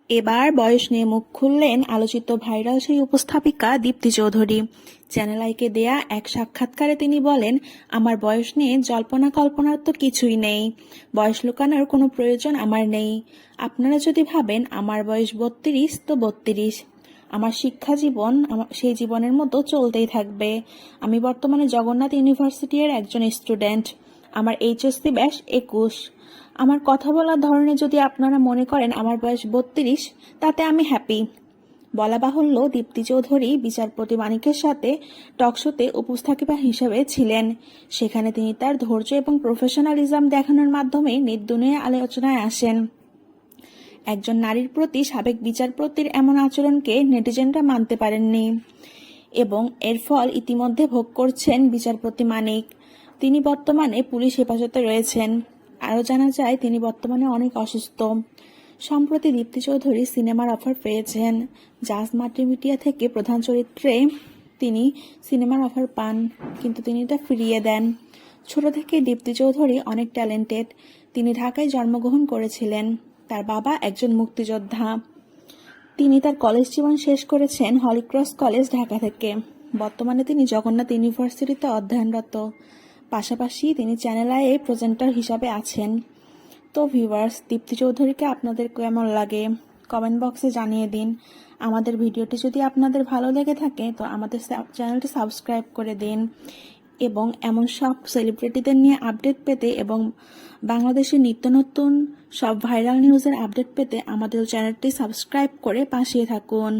এবার বয়স নিয়ে মুখ খুললেন আলোচিত ভাইরাল সেই উপস্থাপিকা দীপ্তি চৌধুরী। চ্যানেল আইকে দেয়া এক সাক্ষাৎকারে তিনি বলেন, আমার বয়স নিয়ে জল্পনা কল্পনার তো কিছুই নেই। বয়স লুকানোর কোনো প্রয়োজন আমার নেই। আপনারা যদি ভাবেন আমার বয়স 32, তো 32। আমার শিক্ষা জীবন সেই জীবনের মতো চলতেই থাকবে। আমি বর্তমানে জগন্নাথ ইউনিভার্সিটির একজন স্টুডেন্ট। আমার এইচএসসি ব্যাস 21। আমার কথা বলার ধরনে যদি আপনারা মনে করেন আমার বয়স 32, তাতে আমি হ্যাপি। বলা বাহুল্য, দীপ্তি চৌধুরী বিচারপতি মানিকের সাথে টকশোতে উপস্থাপিকা হিসেবে ছিলেন। সেখানে তিনি তার ধৈর্য এবং প্রফেশনালিজম দেখানোর মাধ্যমে নির্দুনিয়া আলোচনায় আসেন। একজন নারীর প্রতি সাবেক বিচারপতির এমন আচরণকে নেটিজেনরা মানতে পারেননি এবং এর ফল ইতিমধ্যে ভোগ করছেন বিচারপতি মানিক। তিনি বর্তমানে পুলিশ হেফাজতে রয়েছেন। আরও জানা যায়, তিনি বর্তমানে অনেক অসুস্থ। সম্প্রতি দীপ্তি চৌধুরী সিনেমার অফার পেয়েছেন। জাজ মাল্টিমিডিয়া থেকে প্রধান চরিত্রে তিনি সিনেমার অফার পান, কিন্তু তিনি তা ফিরিয়ে দেন। ছোট থেকে দীপ্তি চৌধুরী অনেক ট্যালেন্টেড। তিনি ঢাকায় জন্মগ্রহণ করেছিলেন। তার বাবা একজন মুক্তিযোদ্ধা। তিনি তার কলেজ জীবন শেষ করেছেন হলিক্রস কলেজ, ঢাকা থেকে। বর্তমানে তিনি জগন্নাথ ইউনিভার্সিটিতে অধ্যয়নরত। পাশাপাশি তিনি চ্যানেল আইয়ে প্রেজেন্টার হিসাবে আছেন। তো ভিউয়ার্স, দীপ্তি চৌধুরীকে আপনাদের কেমন লাগে কমেন্ট বক্সে জানিয়ে দিন। আমাদের ভিডিওটি যদি আপনাদের ভালো লেগে থাকে তো আমাদের চ্যানেলটি সাবস্ক্রাইব করে দিন এবং এমন সব সেলিব্রিটিদের নিয়ে আপডেট পেতে এবং বাংলাদেশের নিত্য নতুন সব ভাইরাল নিউজের আপডেট পেতে আমাদের চ্যানেলটি সাবস্ক্রাইব করে পাশে থাকুন।